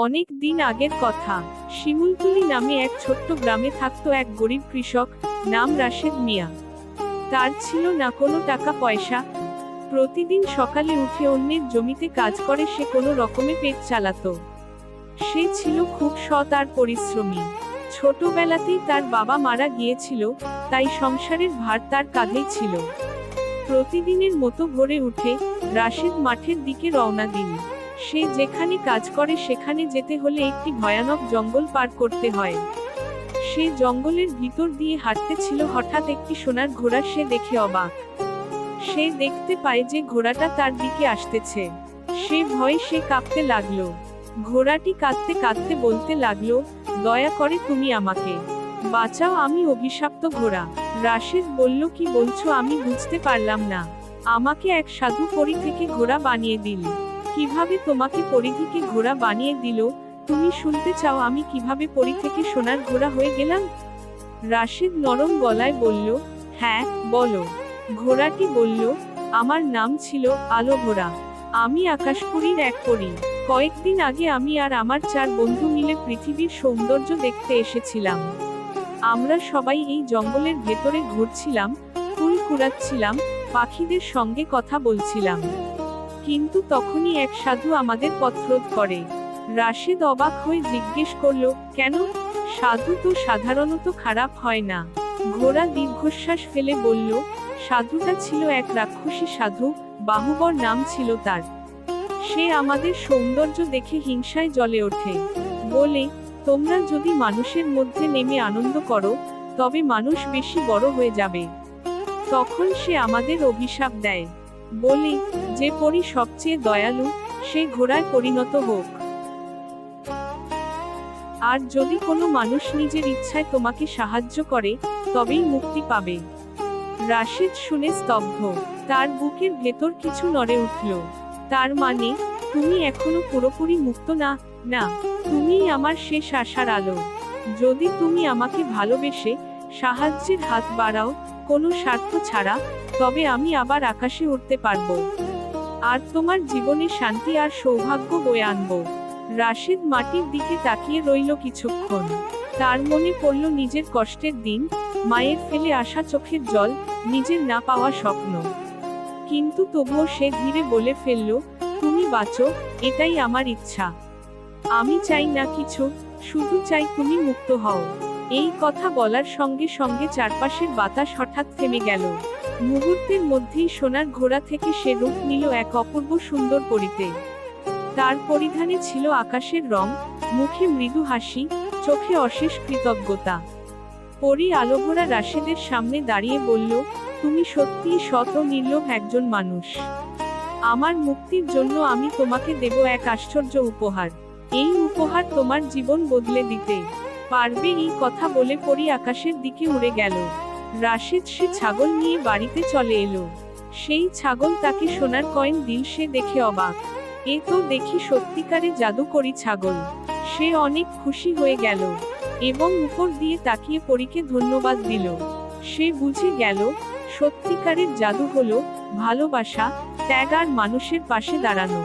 অনেক দিন আগের কথা। শিমুলতলি নামে এক ছোট্ট গ্রামে থাকতো এক গরিব কৃষক, নাম রাশেদ মিয়া। তার ছিল না কোনো টাকা পয়সা। প্রতিদিন সকালে উঠে অন্যের জমিতে কাজ করে সে কোনো রকমে পেট চালাতো। সে ছিল খুব সৎ আর পরিশ্রমী। ছোটবেলাতেই তার বাবা মারা গিয়েছিল, তাই সংসারের ভার তার কাঁধেই ছিল। প্রতিদিনের মতো ভোরে উঠে রাশেদ মাঠের দিকে রওনা দিল। সে যেখানে কাজ করে সেখানে যেতে হলে একটি ভয়ানক জঙ্গল পার করতে হয়। সে জঙ্গলের ভিতর দিয়ে হাঁটতেছিল, হঠাৎ একটি সোনার ঘোড়া সে দেখে অবাক। সে দেখতে পায় যে ঘোড়াটা তার দিকে আসতেছে। সে ভয়ে সে কাঁপতে লাগলো। ঘোড়াটি কাঁদতে কাঁদতে বলতে লাগলো, দয়া করে তুমি আমাকে বাঁচাও, আমি অভিশপ্ত ঘোড়া। রাশেদ বলল, কি বলছো আমি বুঝতে পারলাম না। আমাকে এক সাধু পরী থেকে ঘোড়া বানিয়ে দিল। কিভাবে তোমাকে পরী থেকে ঘোড়া বানিয়ে দিল? তুমি শুনতে চাও আমি কিভাবে পরী থেকে সোনার ঘোড়া হয়ে গেলাম? রাশেদ নরম গলায় বলল, হ্যাঁ বলো। ঘোড়াটি বলল, আমার নাম ছিল আলো ঘোড়া। আমি আকাশপুরীর এক পরী। কয়েকদিন আগে আমি আর আমার 4 বন্ধু মিলে পৃথিবীর সৌন্দর্য দেখতে এসেছিলাম। আমরা সবাই এই জঙ্গলের ভেতরে ঘুরছিলাম, ফুল কুড়াচ্ছিলাম, পাখিদের সঙ্গে কথা বলছিলাম। কিন্তু তখনই এক সাধু আমাদের পথরোধ করে। রাশেদ অবাক হয়ে জিজ্ঞেস করল, কেন? সাধু তো সাধারণত খারাপ হয় না। ঘোড়া দীর্ঘশ্বাস ফেলে বলল, সাধুটা ছিল এক রাক্ষসী সাধু, বাহুবর নাম ছিল তার। সে আমাদের সৌন্দর্য দেখে হিংসায় জ্বলে ওঠে। বলে, তোমরা যদি মানুষের মধ্যে নেমে আনন্দ করো, তবে মানুষ বেশি বড় হয়ে যাবে। তখন সে আমাদের অভিশাপ দেয়। বলে, যে পরী সবচেয়ে দয়ালু, সে ঘোড়ায় পরিণত হোক। আর যদি কোনো মানুষ নিজের ইচ্ছায় তোমাকে সাহায্য করে, তবেই মুক্তি পাবে। রাশেদ শুনে স্তব্ধ। তার বুকের ভেতর কিছু নড়ে উঠল। তার মানে, তুমি এখনো পুরোপুরি মুক্ত না? না, তুমিই আমার শেষ আশার আলো। যদি তুমি আমাকে ভালোবেসে সাহায্যের হাত বাড়াও, কোনো স্বার্থ ছাড়া, তবে আমি আবার আকাশে উঠতে পারবো। আর তোমার জীবনে শান্তি আর সৌভাগ্য বয়ে আনবো। রাশেদ মাটির দিকে তাকিয়ে রইল কিছুক্ষণ। তার মনে পড়ল নিজের কষ্টের দিন, মায়ের ফেলে আসা চোখের জল, নিজের না পাওয়া স্বপ্ন। কিন্তু তবুও সে ধীরে বলে ফেলল, তুমি বাঁচো, এটাই আমার ইচ্ছা। আমি চাই না কিছু, শুধু চাই তুমি মুক্ত হও। এই কথা বলার সঙ্গে সঙ্গে চারপাশের বাতাস হঠাৎ থেমে গেল। মুহূর্তের মধ্যেই সোনার ঘোড়া থেকে সে রূপ নিল এক অপূর্ব সুন্দর পরীতে। তার পরিধানে ছিল আকাশের রং, মুখে মৃদু হাসি, চোখে অশেষ কৃতজ্ঞতা। পরী আলোঘোড়া রাশেদের সামনে দাঁড়িয়ে বলল, তুমি সত্যিই সৎ ও নির্লোভ একজন মানুষ। আমার মুক্তির জন্য আমি তোমাকে দেব এক আশ্চর্য উপহার। এই উপহার তোমার জীবন বদলে দিতে পারবে। এই কথা বলে পরী আকাশের দিকে উড়ে গেল। রাশেদ সে ছাগল নিয়ে বাড়িতে চলে এলো। সেই ছাগল তাকে সোনার কয়েন দিল। সে দেখে অবাক। এ তো দেখি সত্যিকারে জাদুকরি ছাগল। সে অনেক খুশি হয়ে গেল এবং উপর দিয়ে তাকিয়ে পরীকে ধন্যবাদ দিল। সে বুঝে গেল, সত্যিকারের জাদু হলো ভালোবাসা, ত্যাগ আর মানুষের পাশে দাঁড়ানো।